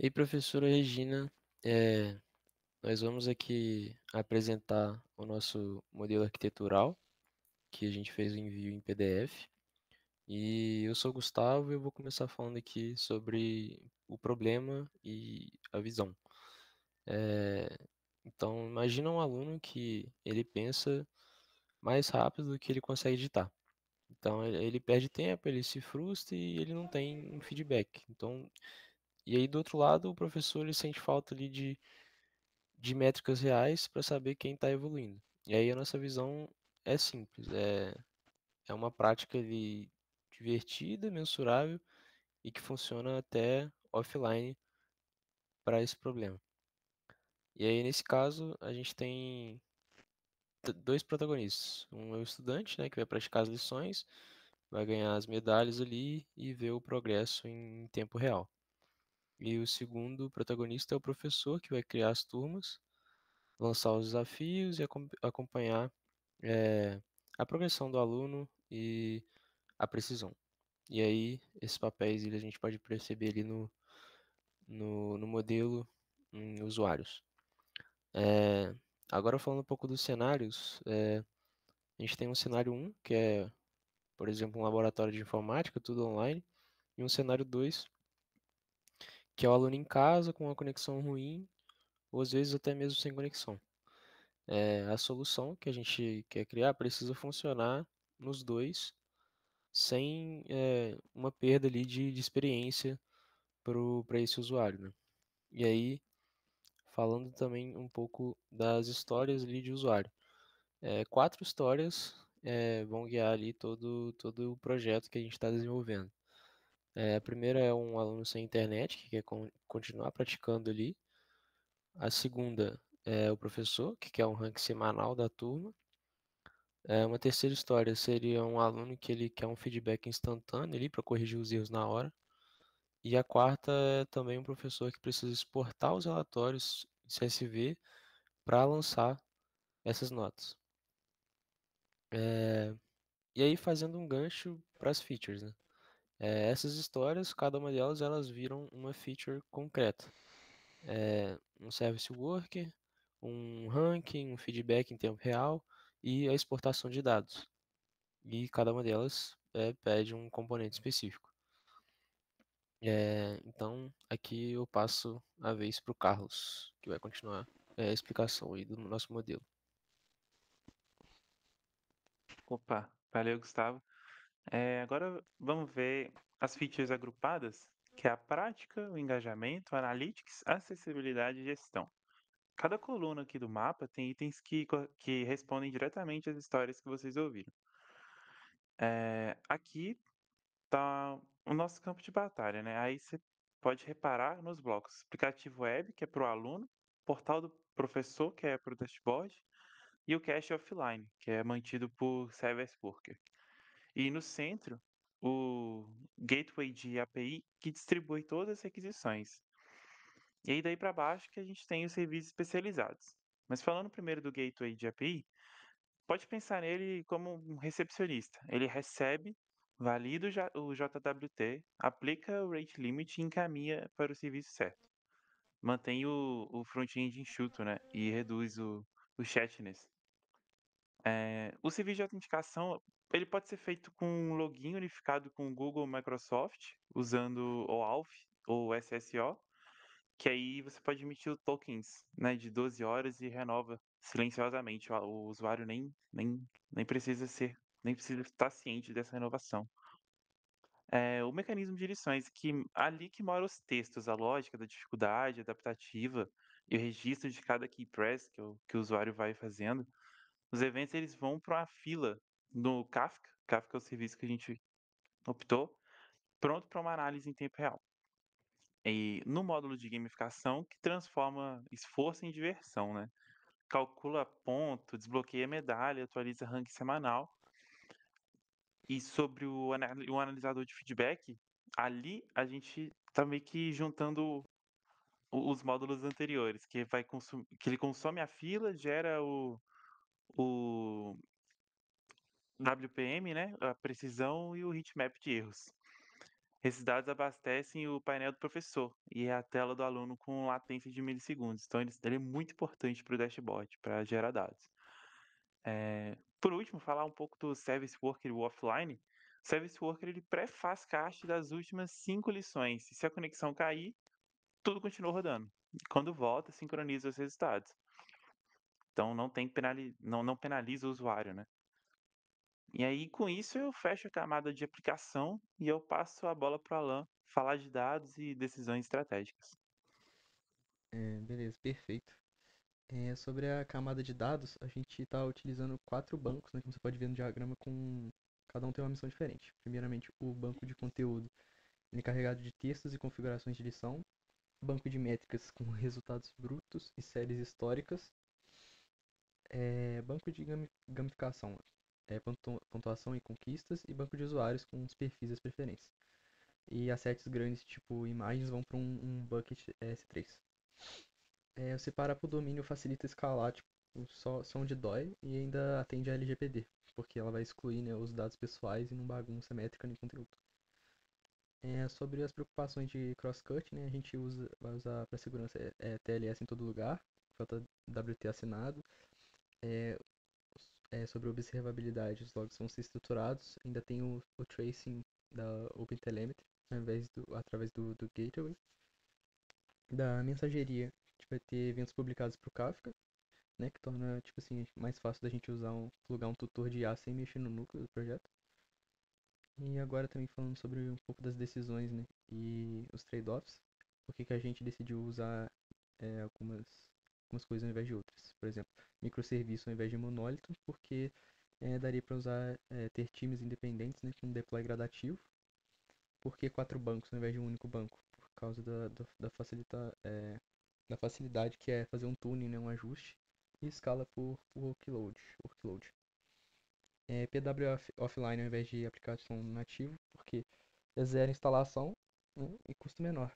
E professora Regina, nós vamos aqui apresentar o nosso modelo arquitetural, que a gente fez o envio em PDF. E eu sou o Gustavo e eu vou começar falando aqui sobre o problema e a visão. É, então, imagina um aluno que ele pensa mais rápido do que ele consegue digitar. Então, ele perde tempo, ele se frustra e ele não tem um feedback. Então, e aí do outro lado, o professor ele sente falta ali de métricas reais para saber quem está evoluindo. E aí a nossa visão é simples, é uma prática ali divertida, mensurável e que funciona até offline para esse problema. E aí nesse caso a gente tem dois protagonistas. Um é o estudante, né, que vai praticar as lições, vai ganhar as medalhas ali e ver o progresso em tempo real. E o segundo protagonista é o professor, que vai criar as turmas, lançar os desafios e acompanhar é, a progressão do aluno e a precisão. E aí, esses papéis a gente pode perceber ali no modelo em usuários. É, agora, falando um pouco dos cenários, a gente tem um cenário um que é, por exemplo, um laboratório de informática, tudo online, e um cenário 2 que é o aluno em casa com uma conexão ruim, ou às vezes até mesmo sem conexão. A solução que a gente quer criar precisa funcionar nos dois sem uma perda ali de experiência para esse usuário, né? E aí, falando também um pouco das histórias ali de usuário. Quatro histórias vão guiar ali todo o projeto que a gente está desenvolvendo. A primeira é um aluno sem internet que quer continuar praticando ali. A segunda é o professor que quer um ranking semanal da turma. Uma terceira história seria um aluno que ele quer um feedback instantâneo ali para corrigir os erros na hora. E a quarta é também um professor que precisa exportar os relatórios em CSV para lançar essas notas. É, e aí fazendo um gancho para as features, né? Essas histórias, cada uma delas, elas viram uma feature concreta. Um service worker, um ranking, um feedback em tempo real e a exportação de dados. E cada uma delas pede um componente específico. Então, aqui eu passo a vez para o Carlos, que vai continuar a explicação aí do nosso modelo. Opa, valeu, Gustavo. Agora vamos ver as features agrupadas, que é a prática, o engajamento, analytics, acessibilidade e gestão. Cada coluna aqui do mapa tem itens que respondem diretamente às histórias que vocês ouviram. Aqui está o nosso campo de batalha, né? Aí você pode reparar nos blocos. Aplicativo web, que é para o aluno, portal do professor, que é para o dashboard, e o cache offline, que é mantido por Service Worker. E no centro, o gateway de API que distribui todas as requisições. E aí daí para baixo que a gente tem os serviços especializados. Mas falando primeiro do gateway de API, pode pensar nele como um recepcionista. Ele recebe, valida o JWT, aplica o rate limit e encaminha para o serviço certo. Mantém o front-end enxuto, né? E reduz o chatness. O serviço de autenticação, ele pode ser feito com um login unificado com o Google Microsoft, usando o Auth ou SSO, que aí você pode emitir tokens, né, de 12 horas e renova silenciosamente. O usuário nem precisa nem precisa estar ciente dessa renovação. O mecanismo de lições, ali que moram os textos, a lógica da dificuldade adaptativa e o registro de cada key press que o usuário vai fazendo. Os eventos eles vão para uma fila no Kafka. Kafka é o serviço que a gente optou, pronto para uma análise em tempo real. E no módulo de gamificação que transforma esforço em diversão, né? Calcula ponto, desbloqueia medalha, atualiza ranking semanal. E sobre o analisador de feedback, ali a gente tá meio que juntando os módulos anteriores, que ele consome a fila, gera o WPM, né, a precisão e o heatmap de erros. Esses dados abastecem o painel do professor e a tela do aluno com latência de milissegundos. Então, ele é muito importante para o dashboard, para gerar dados. Por último, falar um pouco do Service Worker e o offline. O Service Worker ele pré-faz cache das últimas 5 lições. E se a conexão cair, tudo continua rodando. E quando volta, sincroniza os resultados. Então não penaliza o usuário, né? E aí, com isso, eu fecho a camada de aplicação e eu passo a bola para o Alan falar de dados e decisões estratégicas. Beleza, perfeito. Sobre a camada de dados, a gente está utilizando 4 bancos, né, como você pode ver no diagrama, com cada um tem uma missão diferente. Primeiramente, o banco de conteúdo, ele é encarregado de textos e configurações de lição, banco de métricas com resultados brutos e séries históricas, banco de gamificação, pontuação e conquistas, e banco de usuários com os perfis e as preferências. E assets grandes, tipo imagens, vão para um bucket S3. Separar por domínio facilita escalar, tipo, só onde dói e ainda atende a LGPD, porque ela vai excluir, né, os dados pessoais e não bagunça métrica nem conteúdo. Sobre as preocupações de crosscut, né, a gente vai usar para segurança TLS em todo lugar, JWT assinado. É, Sobre observabilidade, os logs vão ser estruturados, ainda tem o tracing da OpenTelemetry, através do gateway. Da mensageria, a gente vai ter eventos publicados para o Kafka, né, que torna, tipo assim, mais fácil da gente plugar um tutor de IA sem mexer no núcleo do projeto. E agora também falando sobre um pouco das decisões, né, e os trade-offs, por que a gente decidiu usar algumas coisas ao invés de outras. Por exemplo, microserviço ao invés de monólito, porque daria para ter times independentes, né, com deploy gradativo. Por que 4 bancos ao invés de um único banco? Por causa da facilidade que é fazer um tuning, né, um ajuste, e escala por workload. PWA offline ao invés de aplicação nativo, porque é zero instalação, né, e custo menor.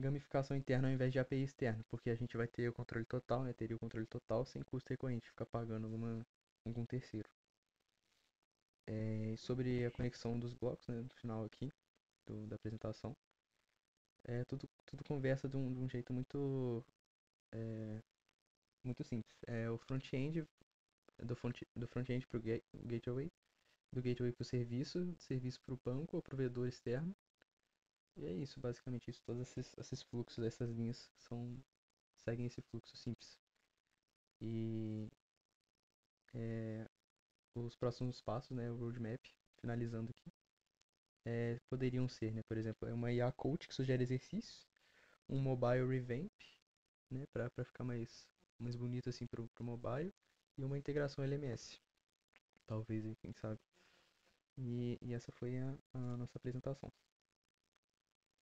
Gamificação interna ao invés de API externa, porque a gente vai ter o controle total, né, teria o controle total sem custo recorrente, ficar pagando algum terceiro. Sobre a conexão dos blocos, né, no final aqui da apresentação, tudo conversa de um jeito muito simples. O front-end do front-end para o gateway, do gateway para o serviço, do serviço para o banco ou provedor externo. E é isso, basicamente isso. Todos esses fluxos, essas linhas seguem esse fluxo simples. E os próximos passos, né, o roadmap, finalizando aqui, poderiam ser, né, por exemplo, uma IA coach que sugere exercícios, um mobile revamp, né, para ficar mais bonito assim pro mobile, e uma integração LMS, talvez, quem sabe. E essa foi a nossa apresentação.